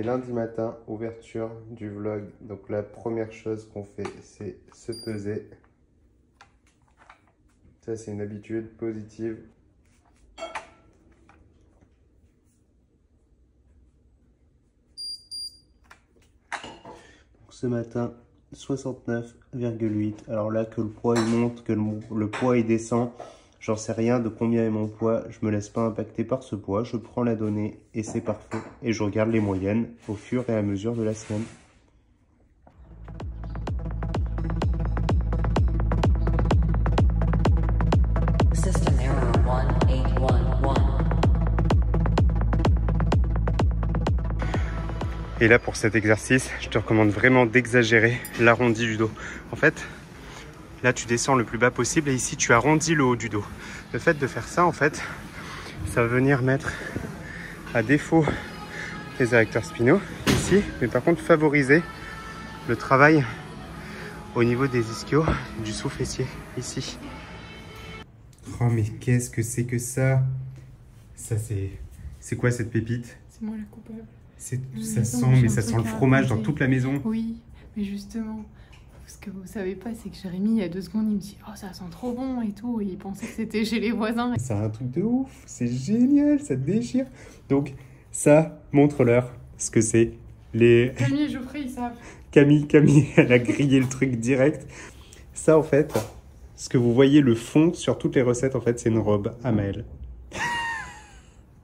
est lundi matin, ouverture du vlog. Donc la première chose qu'on fait, c'est se peser. Ça, c'est une habitude positive. Donc, ce matin, 69,8. Alors là, que le poids il monte, que le poids il descend, j'en sais rien de combien est mon poids. Je me laisse pas impacter par ce poids. Je prends la donnée et c'est parfait. Et je regarde les moyennes au fur et à mesure de la semaine. System error 1811. Et là, pour cet exercice, je te recommande vraiment d'exagérer l'arrondi du dos. En fait, là, tu descends le plus bas possible et ici, tu arrondis le haut du dos. Le fait de faire ça, en fait, ça va venir mettre à défaut les érecteurs spinaux ici, mais par contre, favoriser le travail au niveau des ischios du sous-fessier ici. Oh, mais qu'est-ce que c'est que ça? Ça, c'est quoi cette pépite? C'est moi la coupable. Ça sent, mais ça sent le fromage dans toute la maison. Oui, mais justement, ce que vous savez pas, c'est que Jérémy, il y a 2 secondes, il me dit « Oh, ça sent trop bon et tout », et il pensait que c'était chez les voisins. C'est un truc de ouf, c'est génial, ça déchire. Donc ça, montre-leur ce que c'est. Camille et Geoffrey, ils savent. Camille, elle a grillé le truc direct. Ça, en fait, ce que vous voyez, le fond sur toutes les recettes, en fait, c'est une robe à Maëlle.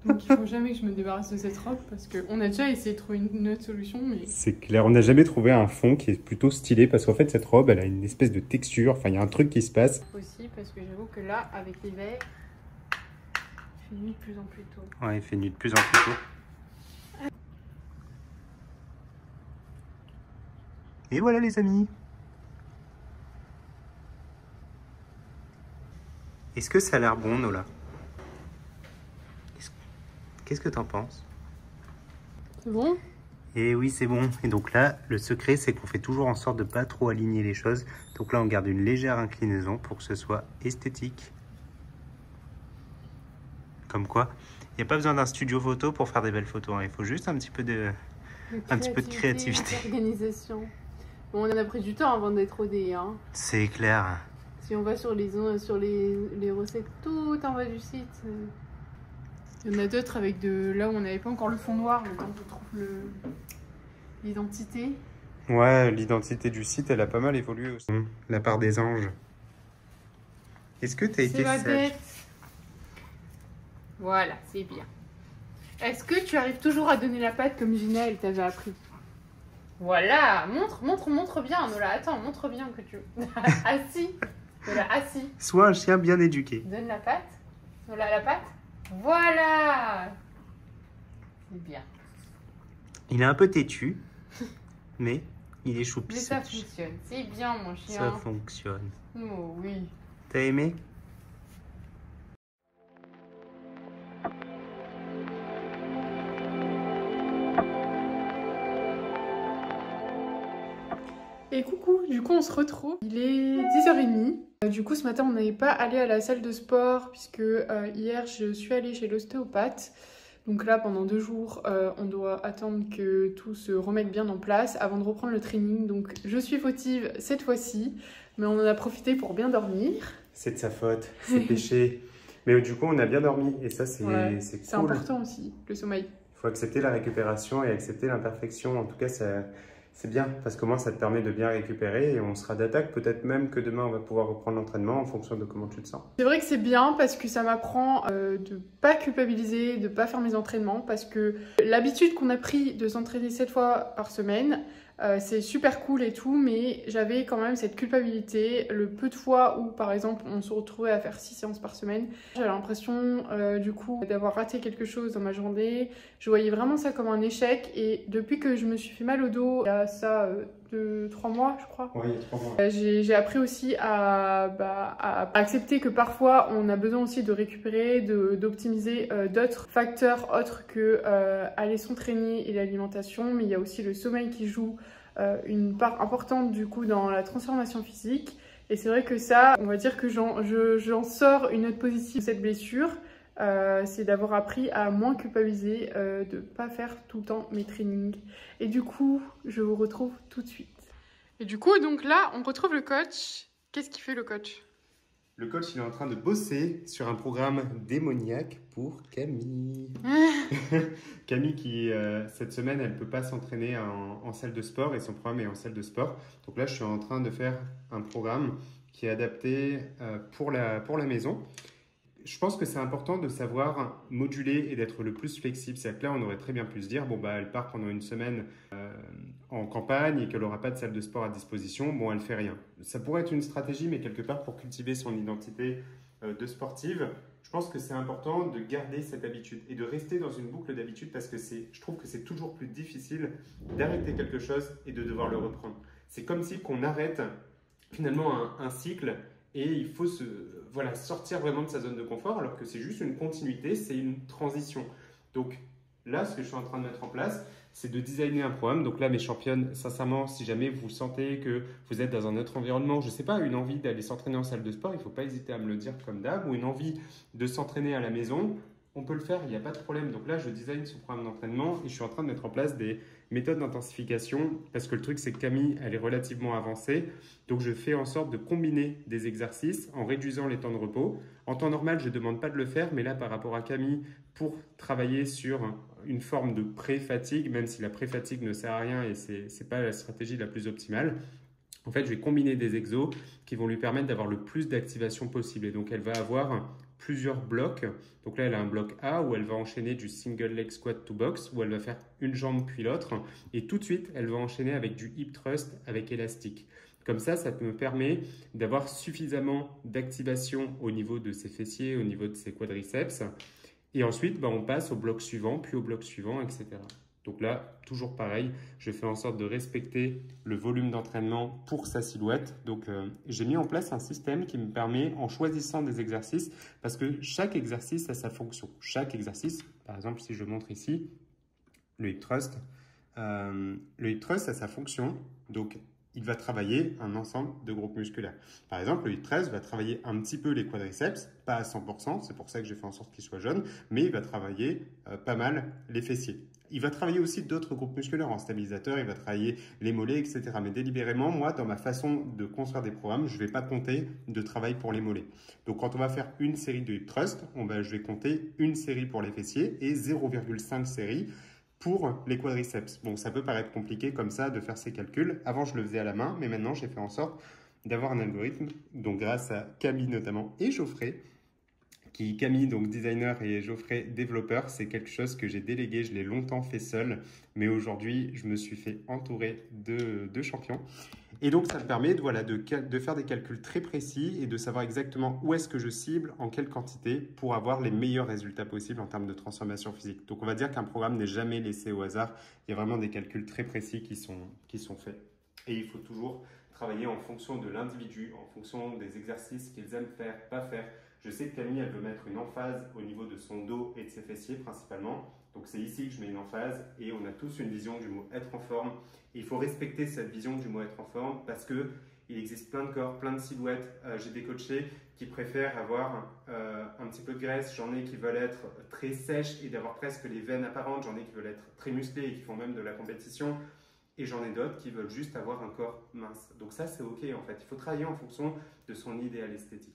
Donc il faut jamais que je me débarrasse de cette robe parce qu'on a déjà essayé de trouver une autre solution. Mais... C'est clair, on n'a jamais trouvé un fond qui est plutôt stylé parce qu'en fait, cette robe, elle a une espèce de texture. Enfin, il y a un truc qui se passe. Aussi parce que j'avoue que là, avec l'hiver, il fait nuit de plus en plus tôt. Ouais, il fait nuit de plus en plus tôt. Et voilà les amis. Est-ce que ça a l'air bon, Nola? Qu'est-ce que t'en penses? C'est bon? Et oui, c'est bon. Et donc là, le secret, c'est qu'on fait toujours en sorte de pas trop aligner les choses. Donc là, on garde une légère inclinaison pour que ce soit esthétique. Comme quoi, il n'y a pas besoin d'un studio photo pour faire des belles photos. Hein. Il faut juste un petit peu de créativité. D'organisation. Bon, on en a pris du temps avant d'être rodé. Hein. C'est clair. Si on va sur les recettes tout en bas du site... Il y en a d'autres avec là où on n'avait pas encore le fond noir, le temps qu'on trouve l'identité. Ouais, l'identité du site, elle a pas mal évolué aussi. La part des anges. Est-ce que tu as été sage? Bête. Voilà, c'est bien. Est-ce que tu arrives toujours à donner la patte comme Gina, elle t'avait appris? Voilà, montre bien, Nola. Attends, montre bien que tu... assis. Nola, assis. Sois un chien bien éduqué. Donne la patte. Nola, la patte. Voilà. C'est bien. Il est un peu têtu, mais il est choupi. Mais ça fonctionne. C'est bien, mon chien. Ça fonctionne. Oh oui. T'as aimé? Et coucou, du coup on se retrouve. Il est 10h30. Du coup ce matin on n'avait pas allé à la salle de sport puisque hier je suis allée chez l'ostéopathe. Donc là pendant 2 jours on doit attendre que tout se remette bien en place avant de reprendre le training. Donc je suis fautive cette fois-ci, mais on en a profité pour bien dormir. C'est de sa faute, c'est péché. Mais du coup on a bien dormi et ça c'est Ouais, cool. C'est important aussi, le sommeil. Il faut accepter la récupération et accepter l'imperfection. En tout cas c'est bien parce que moi ça te permet de bien récupérer et on sera d'attaque. Peut-être même que demain on va pouvoir reprendre l'entraînement en fonction de comment tu te sens. C'est vrai que c'est bien parce que ça m'apprend de pas culpabiliser, de pas faire mes entraînements parce que l'habitude qu'on a pris de s'entraîner 7 fois par semaine, c'est super cool et tout, mais j'avais quand même cette culpabilité. Le peu de fois où par exemple on se retrouvait à faire 6 séances par semaine, j'avais l'impression du coup d'avoir raté quelque chose dans ma journée. Je voyais vraiment ça comme un échec et depuis que je me suis fait mal au dos, il y a ça 2-3 mois je crois. Ouais, il y a 3 mois. J'ai appris aussi à accepter que parfois on a besoin aussi de récupérer, d'optimiser d'autres facteurs autres que aller s'entraîner et l'alimentation, mais il y a aussi le sommeil qui joue une part importante du coup dans la transformation physique. Et c'est vrai que ça, on va dire que j'en sors une note positive de cette blessure. c'est d'avoir appris à moins culpabiliser, de ne pas faire tout le temps mes trainings. Et du coup, je vous retrouve tout de suite. Et du coup, donc là, on retrouve le coach. Qu'est-ce qu'il fait le coach? Le coach, il est en train de bosser sur un programme démoniaque pour Camille. Camille qui, cette semaine, elle ne peut pas s'entraîner en salle de sport et son programme est en salle de sport. Donc là, je suis en train de faire un programme qui est adapté pour la maison. Je pense que c'est important de savoir moduler et d'être le plus flexible. C'est-à-dire que là, on aurait très bien pu se dire, bon, bah, elle part pendant une semaine en campagne et qu'elle n'aura pas de salle de sport à disposition. Bon, elle ne fait rien. Ça pourrait être une stratégie, mais quelque part pour cultiver son identité de sportive, je pense que c'est important de garder cette habitude et de rester dans une boucle d'habitude parce que je trouve que c'est toujours plus difficile d'arrêter quelque chose et de devoir le reprendre. C'est comme si qu'on arrête finalement un cycle et il faut sortir vraiment de sa zone de confort alors que c'est juste une continuité, c'est une transition. Donc là, ce que je suis en train de mettre en place, c'est de designer un programme. Donc là, mes championnes, sincèrement, si jamais vous sentez que vous êtes dans un autre environnement, je ne sais pas, une envie d'aller s'entraîner en salle de sport, il ne faut pas hésiter à me le dire comme d'hab, ou une envie de s'entraîner à la maison, on peut le faire, il n'y a pas de problème. Donc là, je design ce programme d'entraînement et je suis en train de mettre en place des méthodes d'intensification parce que le truc, c'est que Camille, elle est relativement avancée. Donc, je fais en sorte de combiner des exercices en réduisant les temps de repos. En temps normal, je ne demande pas de le faire, mais là, par rapport à Camille, pour travailler sur une forme de pré-fatigue, même si la pré-fatigue ne sert à rien et ce n'est pas la stratégie la plus optimale, en fait, je vais combiner des exos qui vont lui permettre d'avoir le plus d'activation possible. Et donc, elle va avoir plusieurs blocs. Donc là, elle a un bloc A où elle va enchaîner du single leg squat to box, où elle va faire une jambe puis l'autre. Et tout de suite, elle va enchaîner avec du hip thrust avec élastique. Comme ça me permet d'avoir suffisamment d'activation au niveau de ses fessiers, au niveau de ses quadriceps. Et ensuite, on passe au bloc suivant, puis au bloc suivant, etc. Donc là, toujours pareil, je fais en sorte de respecter le volume d'entraînement pour sa silhouette. Donc, j'ai mis en place un système qui me permet, en choisissant des exercices, parce que chaque exercice a sa fonction. Chaque exercice, par exemple, si je montre ici, le hip thrust a sa fonction. Donc, il va travailler un ensemble de groupes musculaires. Par exemple, le hip thrust va travailler un petit peu les quadriceps, pas à 100%, c'est pour ça que j'ai fait en sorte qu'il soit jaune, mais il va travailler pas mal les fessiers. Il va travailler aussi d'autres groupes musculaires en stabilisateur, il va travailler les mollets, etc. Mais délibérément, moi, dans ma façon de construire des programmes, je ne vais pas compter de travail pour les mollets. Donc, quand on va faire une série de hip thrust, je vais compter une série pour les fessiers et 0,5 séries pour les quadriceps. Bon, ça peut paraître compliqué comme ça de faire ces calculs. Avant, je le faisais à la main, mais maintenant, j'ai fait en sorte d'avoir un algorithme, donc grâce à Camille notamment et Geoffrey, Camille, donc designer, et Geoffrey, développeur, c'est quelque chose que j'ai délégué, je l'ai longtemps fait seul, mais aujourd'hui, je me suis fait entourer de champions. Et donc, ça me permet de faire des calculs très précis et de savoir exactement où est-ce que je cible, en quelle quantité, pour avoir les meilleurs résultats possibles en termes de transformation physique. Donc, on va dire qu'un programme n'est jamais laissé au hasard. Il y a vraiment des calculs très précis qui sont faits. Et il faut toujours travailler en fonction de l'individu, en fonction des exercices qu'ils aiment faire, pas faire. Je sais que Camille, elle veut mettre une emphase au niveau de son dos et de ses fessiers principalement. Donc c'est ici que je mets une emphase et on a tous une vision du mot être en forme. Et il faut respecter cette vision du mot être en forme parce qu'il existe plein de corps, plein de silhouettes. J'ai des coachés qui préfèrent avoir un petit peu de graisse. J'en ai qui veulent être très sèches et d'avoir presque les veines apparentes. J'en ai qui veulent être très musclés et qui font même de la compétition. Et j'en ai d'autres qui veulent juste avoir un corps mince. Donc ça, c'est OK en fait. Il faut travailler en fonction de son idéal esthétique.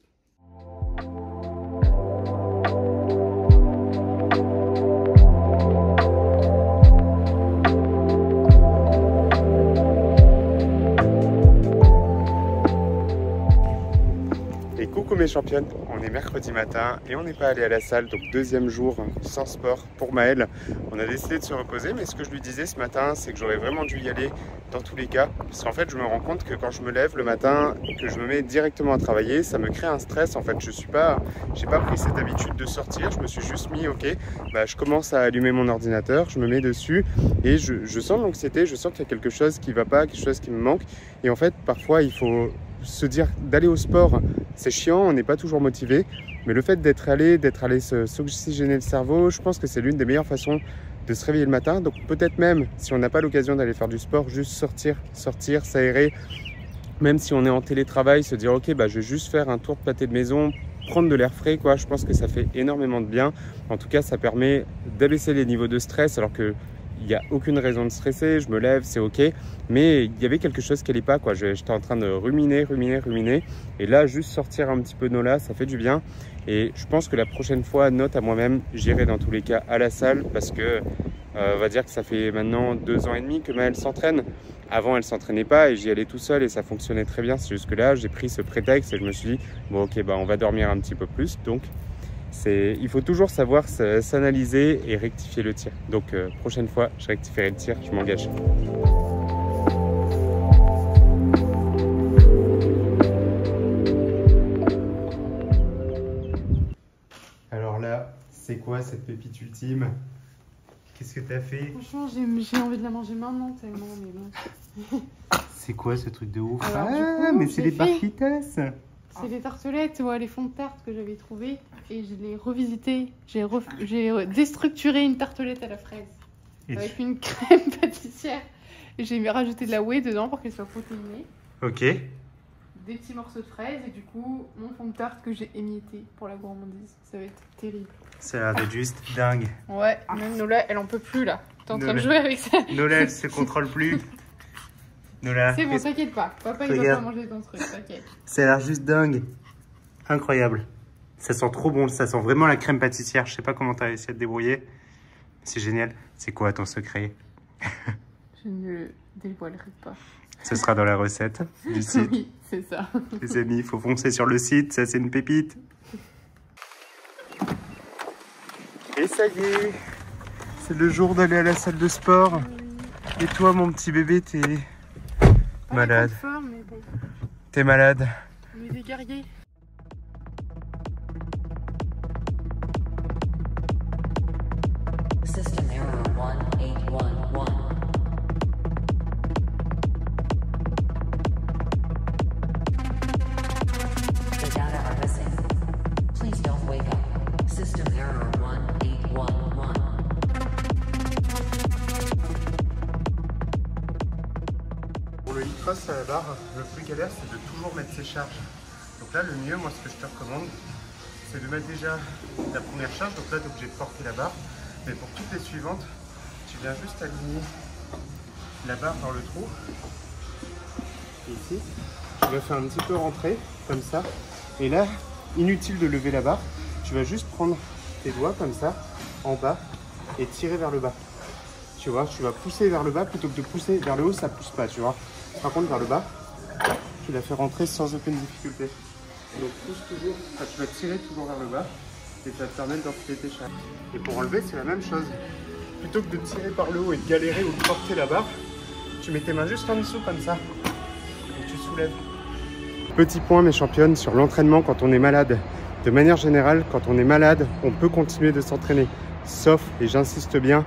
Et coucou mes championnes, on est mercredi matin et on n'est pas allé à la salle, donc deuxième jour sans sport pour Maëlle. On a décidé de se reposer, mais ce que je lui disais ce matin, c'est que j'aurais vraiment dû y aller dans tous les cas. Parce qu'en fait, je me rends compte que quand je me lève le matin, que je me mets directement à travailler, ça me crée un stress. En fait, j'ai pas pris cette habitude de sortir. Je me suis juste mis, ok, je commence à allumer mon ordinateur, je me mets dessus et je sens l'anxiété, je sens qu'il y a quelque chose qui va pas, quelque chose qui me manque. Et en fait, parfois, il faut se dire d'aller au sport, c'est chiant, on n'est pas toujours motivé. Mais le fait d'être allé s'oxygéner le cerveau, je pense que c'est l'une des meilleures façons de se réveiller le matin. Donc peut-être même, si on n'a pas l'occasion d'aller faire du sport, juste sortir, s'aérer. Même si on est en télétravail, se dire ok, je vais juste faire un tour de pâté de maison, prendre de l'air frais, quoi. Je pense que ça fait énormément de bien. En tout cas, ça permet d'abaisser les niveaux de stress, alors que il n'y a aucune raison de stresser, je me lève, c'est ok. Mais il y avait quelque chose qui n'allait pas, quoi. J'étais en train de ruminer. Et là, juste sortir un petit peu de Nola, ça fait du bien. Et je pense que la prochaine fois, note à moi-même, j'irai dans tous les cas à la salle parce que on va dire que ça fait maintenant 2 ans et demi que Maëlle s'entraîne. Avant, elle ne s'entraînait pas et j'y allais tout seul et ça fonctionnait très bien. C'est juste que là, j'ai pris ce prétexte et je me suis dit, bon ok, bah, on va dormir un petit peu plus. Donc, il faut toujours savoir s'analyser et rectifier le tir. Donc, prochaine fois, je rectifierai le tir, je m'engage. Alors là, c'est quoi cette pépite ultime? Qu'est-ce que tu as fait? Franchement, j'ai envie de la manger maintenant tellement, mais bon. C'est quoi ce truc de ouf? Alors, ah, coup, mais c'est les barquitas. C'est les tartelettes, ouais, les fonds de tarte que j'avais trouvés et je les revisité. J'ai déstructuré une tartelette à la fraise avec une crème pâtissière. Et j'ai rajouté de la whey dedans pour qu'elle soit protéinée. Ok. Des petits morceaux de fraises et du coup, mon fond de tarte que j'ai émietté pour la gourmandise. Ça va être terrible. Ça a l'air d'être juste dingue. Ouais, même Nola, elle en peut plus là. T'es en train de jouer avec ça. Nola, elle se contrôle plus. Nola. C'est bon, t'inquiète pas. Papa, il va pas manger ton truc, t'inquiète. Ça a l'air juste dingue. Incroyable. Ça sent trop bon. Ça sent vraiment la crème pâtissière. Je sais pas comment t'as réussi à te débrouiller. C'est génial. C'est quoi ton secret? Je ne le dévoilerai pas. Ce sera dans la recette du site. Oui, c'est ça. Les amis, il faut foncer sur le site. Ça, c'est une pépite. Et ça y est. C'est le jour d'aller à la salle de sport. Et toi, mon petit bébé, t'es malade. Forme, mais bon. T'es malade. On est des guerriers. System error 1811. The data are missing. Please don't wake up. System error 1811. Pour le Icross à la barre, le plus galère, c'est de toujours mettre ses charges. Donc là, le mieux, moi, ce que je te recommande, c'est de mettre déjà la première charge. Donc là, tu es obligé de porter la barre. Mais pour toutes les suivantes, tu viens juste aligner la barre dans le trou. Et ici, tu vas faire un petit peu rentrer, comme ça. Et là, inutile de lever la barre. Tu vas juste prendre tes doigts, comme ça, en bas, et tirer vers le bas. Tu vois, tu vas pousser vers le bas plutôt que de pousser vers le haut, ça pousse pas, tu vois. Par contre, vers le bas, tu la fais rentrer sans aucune difficulté. Donc, pousse toujours, enfin, tu vas tirer toujours vers le bas et ça te permet d'enfiler tes charges. Et pour enlever, c'est la même chose. Plutôt que de tirer par le haut et de galérer ou de porter la barre, tu mets tes mains juste en dessous comme ça et tu soulèves. Petit point, mes championnes, sur l'entraînement quand on est malade. De manière générale, quand on est malade, on peut continuer de s'entraîner. Sauf, et j'insiste bien,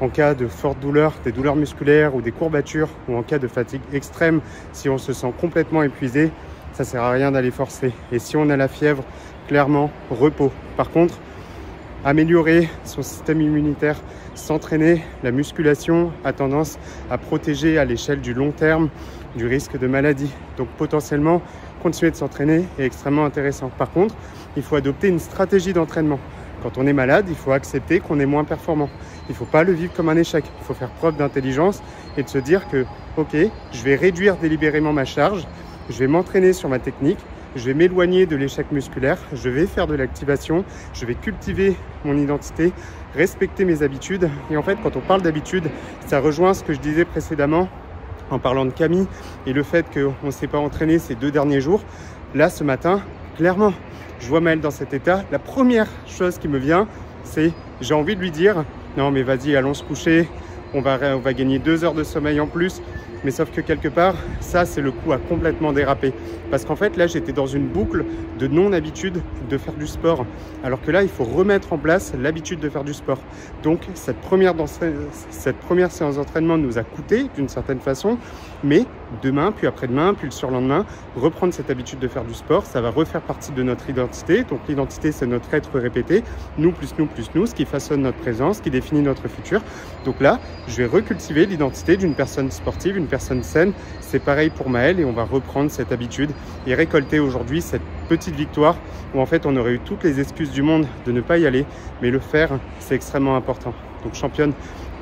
en cas de forte douleur, des douleurs musculaires ou des courbatures, ou en cas de fatigue extrême, si on se sent complètement épuisé, ça ne sert à rien d'aller forcer. Et si on a la fièvre, clairement, repos. Par contre, améliorer son système immunitaire, s'entraîner, la musculation a tendance à protéger à l'échelle du long terme du risque de maladie. Donc potentiellement, continuer de s'entraîner est extrêmement intéressant. Par contre, il faut adopter une stratégie d'entraînement. Quand on est malade, il faut accepter qu'on est moins performant. Il ne faut pas le vivre comme un échec. Il faut faire preuve d'intelligence et de se dire que, ok, je vais réduire délibérément ma charge, je vais m'entraîner sur ma technique, je vais m'éloigner de l'échec musculaire, je vais faire de l'activation, je vais cultiver mon identité, respecter mes habitudes. Et en fait, quand on parle d'habitude, ça rejoint ce que je disais précédemment en parlant de Camille et le fait qu'on ne s'est pas entraîné ces 2 derniers jours. Là, ce matin, clairement, je vois Maëlle dans cet état. La première chose qui me vient, c'est j'ai envie de lui dire « Non mais vas-y, allons se coucher, on va gagner 2 heures de sommeil en plus ». Mais sauf que quelque part, ça, c'est le coup à complètement déraper. Parce qu'en fait, là, j'étais dans une boucle de non-habitude de faire du sport. Alors que là, il faut remettre en place l'habitude de faire du sport. Donc, cette première séance d'entraînement nous a coûté d'une certaine façon. Mais demain, puis après-demain, puis le surlendemain, reprendre cette habitude de faire du sport, ça va refaire partie de notre identité. Donc, l'identité, c'est notre être répété. Nous, plus nous, plus nous, ce qui façonne notre présence, qui définit notre futur. Donc là, je vais recultiver l'identité d'une personne sportive, une personne saine. C'est pareil pour Maëlle et on va reprendre cette habitude et récolter aujourd'hui cette petite victoire où en fait on aurait eu toutes les excuses du monde de ne pas y aller, mais le faire, c'est extrêmement important. Donc championne,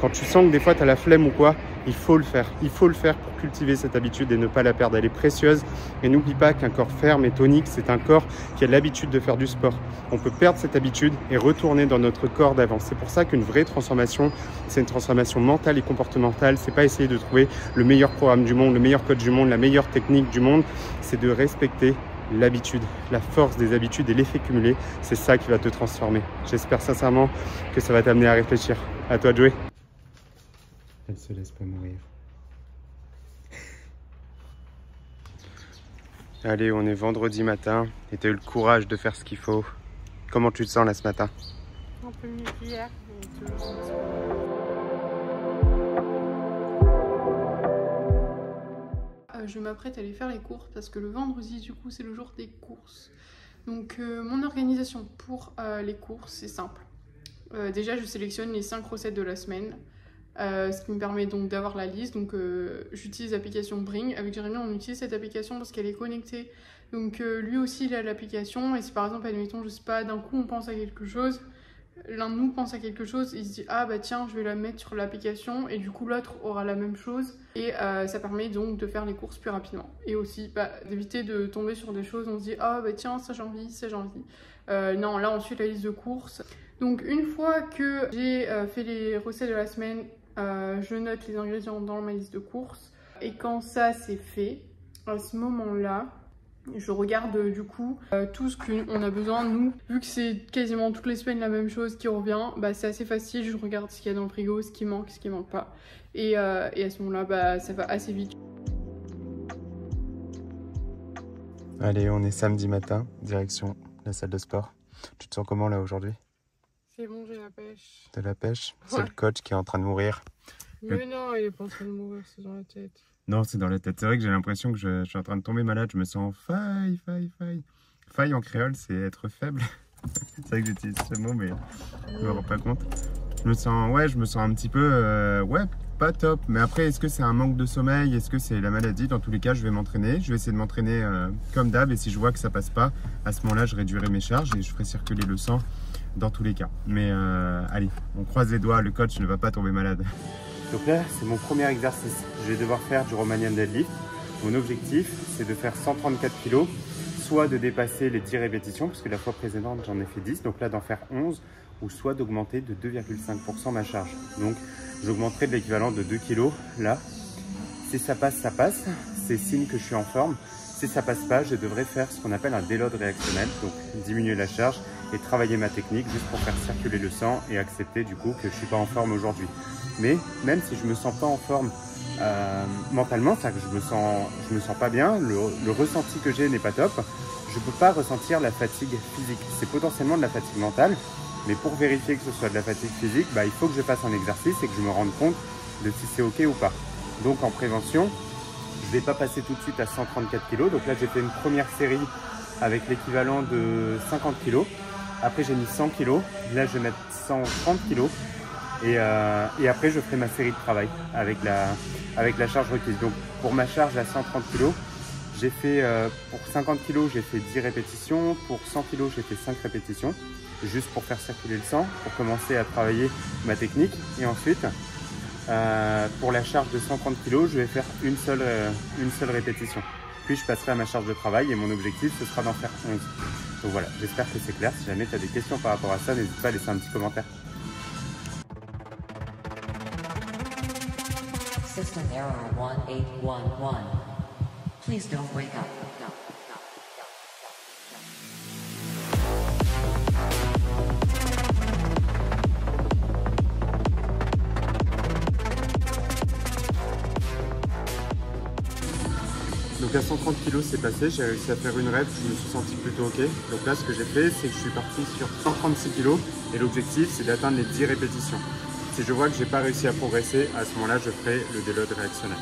quand tu sens que des fois tu as la flemme ou quoi, il faut le faire. Il faut le faire pour cultiver cette habitude et ne pas la perdre. Elle est précieuse. Et n'oublie pas qu'un corps ferme et tonique, c'est un corps qui a l'habitude de faire du sport. On peut perdre cette habitude et retourner dans notre corps d'avant. C'est pour ça qu'une vraie transformation, c'est une transformation mentale et comportementale. C'est pas essayer de trouver le meilleur programme du monde, le meilleur coach du monde, la meilleure technique du monde. C'est de respecter l'habitude, la force des habitudes et l'effet cumulé. C'est ça qui va te transformer. J'espère sincèrement que ça va t'amener à réfléchir. À toi de jouer. Elle se laisse pas mourir. Allez, on est vendredi matin et tu as eu le courage de faire ce qu'il faut. Comment tu te sens là ce matin? Un peu mieux qu'hier. Je m'apprête à aller faire les courses parce que le vendredi, du coup, c'est le jour des courses. Donc, mon organisation pour les courses, c'est simple. Déjà, je sélectionne les 5 recettes de la semaine. Ce qui me permet donc d'avoir la liste. Donc j'utilise l'application Bring. Avec Jérémy, on utilise cette application parce qu'elle est connectée. Donc lui aussi il a l'application. Et si par exemple, admettons, je sais pas, d'un coup on pense à quelque chose, l'un de nous pense à quelque chose, il se dit ah bah tiens, je vais la mettre sur l'application, et du coup l'autre aura la même chose, et ça permet donc de faire les courses plus rapidement. Et aussi d'éviter de tomber sur des choses, on se dit ah bah tiens, ça j'ai envie, ça j'ai envie. Non, là on suit la liste de courses. Donc une fois que j'ai fait les recettes de la semaine, je note les ingrédients dans ma liste de courses, et quand ça c'est fait, à ce moment-là, je regarde du coup tout ce qu'on a besoin. Nous, vu que c'est quasiment toutes les semaines la même chose qui revient, c'est assez facile. Je regarde ce qu'il y a dans le frigo, ce qui manque pas, et à ce moment-là, ça va assez vite. Allez, on est samedi matin, direction la salle de sport. Tu te sens comment là aujourd'hui? C'est bon, j'ai la pêche. T'as la pêche? Ouais. C'est le coach qui est en train de mourir. Mais non, il est pas en train de mourir, c'est dans la tête. Non, c'est dans la tête. C'est vrai que j'ai l'impression que je suis en train de tomber malade. Je me sens faille. Faille en créole, c'est être faible. C'est vrai que j'utilise ce mot, mais je me rends pas compte. Je me sens un petit peu, pas top. Mais après, est-ce que c'est un manque de sommeil? Est-ce que c'est la maladie? Dans tous les cas, je vais m'entraîner. Je vais essayer de m'entraîner comme d'hab. Et si je vois que ça passe pas, à ce moment-là, je réduirai mes charges et je ferai circuler le sang dans tous les cas. Mais allez, on croise les doigts. Le coach ne va pas tomber malade. Donc là, c'est mon premier exercice. Je vais devoir faire du Romanian deadlift. Mon objectif, c'est de faire 134 kg, soit de dépasser les 10 répétitions, parce que la fois précédente, j'en ai fait 10, donc là, d'en faire 11, ou soit d'augmenter de 2,5% ma charge. Donc, j'augmenterai de l'équivalent de 2 kg là. Si ça passe, ça passe. C'est signe que je suis en forme. Si ça passe pas, je devrais faire ce qu'on appelle un déload réactionnel, donc diminuer la charge et travailler ma technique juste pour faire circuler le sang et accepter du coup que je suis pas en forme aujourd'hui. Mais même si je me sens pas en forme mentalement, c'est-à-dire que je me sens pas bien, le ressenti que j'ai n'est pas top, je peux pas ressentir la fatigue physique. C'est potentiellement de la fatigue mentale, mais pour vérifier que ce soit de la fatigue physique, il faut que je fasse un exercice et que je me rende compte de si c'est ok ou pas. Donc en prévention, je vais pas passer tout de suite à 134 kg. Donc là, j'ai fait une première série avec l'équivalent de 50 kg. Après, j'ai mis 100 kg. Là, je vais mettre 130 kg. Et après, je ferai ma série de travail avec la charge requise. Donc, pour ma charge à 130 kg, j'ai fait, pour 50 kg, j'ai fait 10 répétitions. Pour 100 kg, j'ai fait 5 répétitions. Juste pour faire circuler le sang, pour commencer à travailler ma technique. Et ensuite, pour la charge de 130 kg, je vais faire une seule répétition. Puis, je passerai à ma charge de travail et mon objectif, ce sera d'en faire 11. Donc voilà, j'espère que c'est clair. Si jamais tu as des questions par rapport à ça, n'hésite pas à laisser un petit commentaire. System error 1811. Please don't wake up. Donc à 130 kg c'est passé, j'ai réussi à faire une rep, je me suis senti plutôt ok. Donc là ce que j'ai fait, c'est que je suis parti sur 136 kg et l'objectif c'est d'atteindre les 10 répétitions. Si je vois que j'ai pas réussi à progresser, à ce moment-là je ferai le déload réactionnel.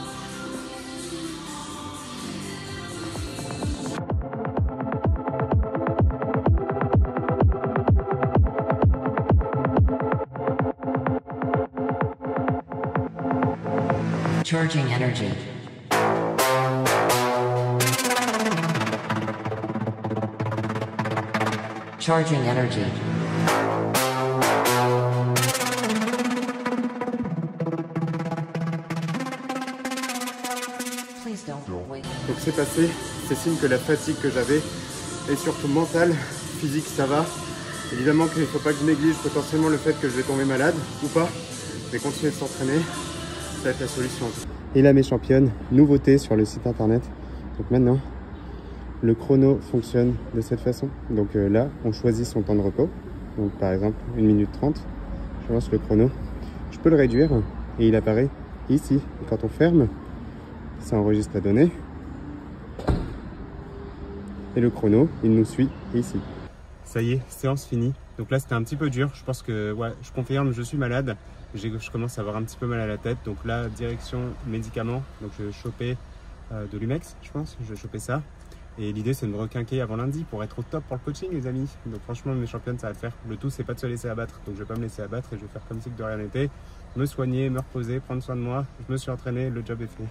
Charging energy. Charging energy. Please don't wake up. Donc c'est passé, c'est signe que la fatigue que j'avais est surtout mentale, physique ça va. Évidemment qu'il ne faut pas que je néglige potentiellement le fait que je vais tomber malade ou pas, mais continuer de s'entraîner, ça va être la solution. Et là mes championnes, nouveauté sur le site internet. Donc maintenant, le chrono fonctionne de cette façon. Donc là, on choisit son temps de repos. Donc par exemple, 1 minute 30, je lance le chrono. Je peux le réduire et il apparaît ici. Et quand on ferme, ça enregistre la donnée. Et le chrono, il nous suit ici. Ça y est, séance finie. Donc là, c'était un petit peu dur. Je pense que, ouais, je confirme, je suis malade. Je commence à avoir un petit peu mal à la tête. Donc là, direction médicaments. Donc je vais choper de l'Umex, je pense. Je vais choper ça. Et l'idée, c'est de me requinquer avant lundi pour être au top pour le coaching, les amis. Donc franchement, mes championnes, ça va le faire. Le tout, c'est pas de se laisser abattre. Donc je vais pas me laisser abattre et je vais faire comme si de rien n'était. Me soigner, me reposer, prendre soin de moi. Je me suis entraîné, le job est fait.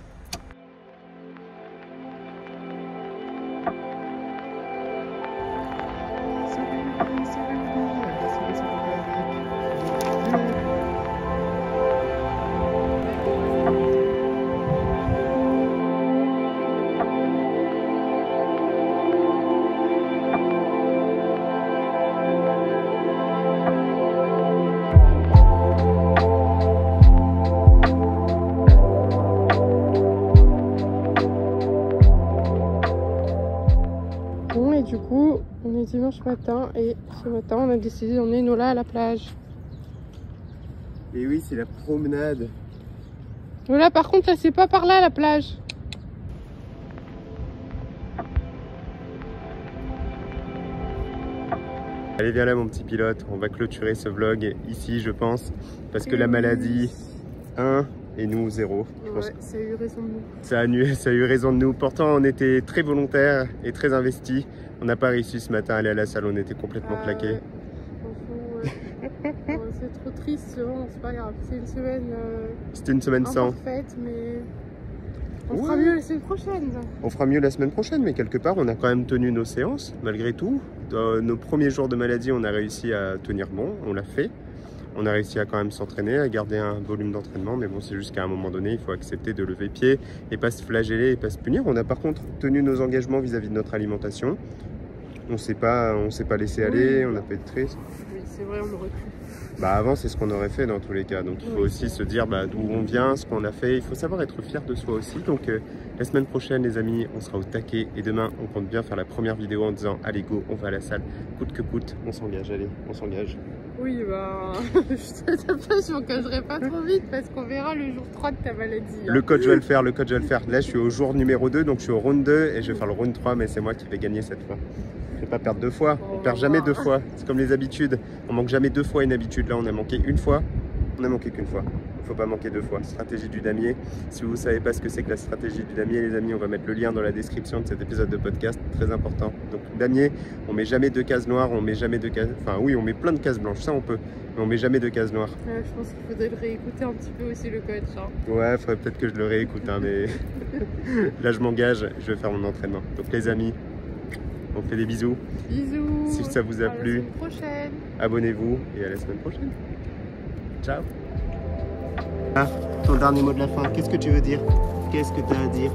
Bon, et du coup, on est dimanche matin et ce matin, on a décidé d'emmener Nola à la plage. Et oui, c'est la promenade. Nola, par contre, là, c'est pas par là la plage. Allez, viens là, mon petit pilote. On va clôturer ce vlog ici, je pense. Parce que la maladie, 1 et nous, 0. Ouais, ça a eu raison de nous. Ça a eu raison de nous. Pourtant, on était très volontaires et très investis. On n'a pas réussi ce matin à aller à la salle. On était complètement claqués. Ouais. Franchement, c'est trop triste. Bon, c'est pas grave. C'est une semaine C'était une semaine sans. imparfaite, mais on fera mieux la semaine prochaine. On fera mieux la semaine prochaine, mais quelque part, on a quand même tenu nos séances, malgré tout. Dans nos premiers jours de maladie, on a réussi à tenir bon. On l'a fait. On a réussi à quand même s'entraîner, à garder un volume d'entraînement, mais bon, c'est juste qu'à un moment donné, il faut accepter de lever pied et pas se flageller et pas se punir. On a par contre tenu nos engagements vis-à-vis de notre alimentation. On s'est pas laissé aller, on n'a pas été triste. Oui, c'est vrai, on aurait pu. Bah avant, c'est ce qu'on aurait fait dans tous les cas. Donc il faut aussi se dire d'où on vient, ce qu'on a fait. Il faut savoir être fier de soi aussi. Donc la semaine prochaine, les amis, on sera au taquet. Et demain, on compte bien faire la première vidéo en disant allez go, on va à la salle. Coûte que coûte, on s'engage, allez, on s'engage. Oui, bah, je m'engagerai pas trop vite parce qu'on verra le jour 3 de ta maladie. Hein. Le coach va le faire, Là, je suis au jour numéro 2, donc je suis au round 2 et je vais faire le round 3, mais c'est moi qui vais gagner cette fois. Je vais pas perdre 2 fois, on perd jamais 2 fois. C'est comme les habitudes, on manque jamais 2 fois une habitude. Là, on a manqué 1 fois, on a manqué qu'1 fois. Il faut pas manquer 2 fois. Stratégie du damier. Si vous savez pas ce que c'est que la stratégie du damier, les amis, on va mettre le lien dans la description de cet épisode de podcast, très important. Donc damier, on met jamais 2 cases noires, on met jamais 2 cases... Enfin oui, on met plein de cases blanches, ça on peut, mais on met jamais 2 cases noires. Ouais, je pense qu'il faudrait le réécouter un petit peu aussi, le coach. Hein. Ouais, faudrait peut-être que je le réécoute, hein, mais là je m'engage, je vais faire mon entraînement. Donc les amis, on fait des bisous. Bisous. Si ça vous a plu, À la semaine prochaine. Abonnez-vous et à la semaine prochaine. Ciao. Ah, ton dernier mot de la fin, qu'est-ce que tu veux dire? Qu'est-ce que tu as à dire?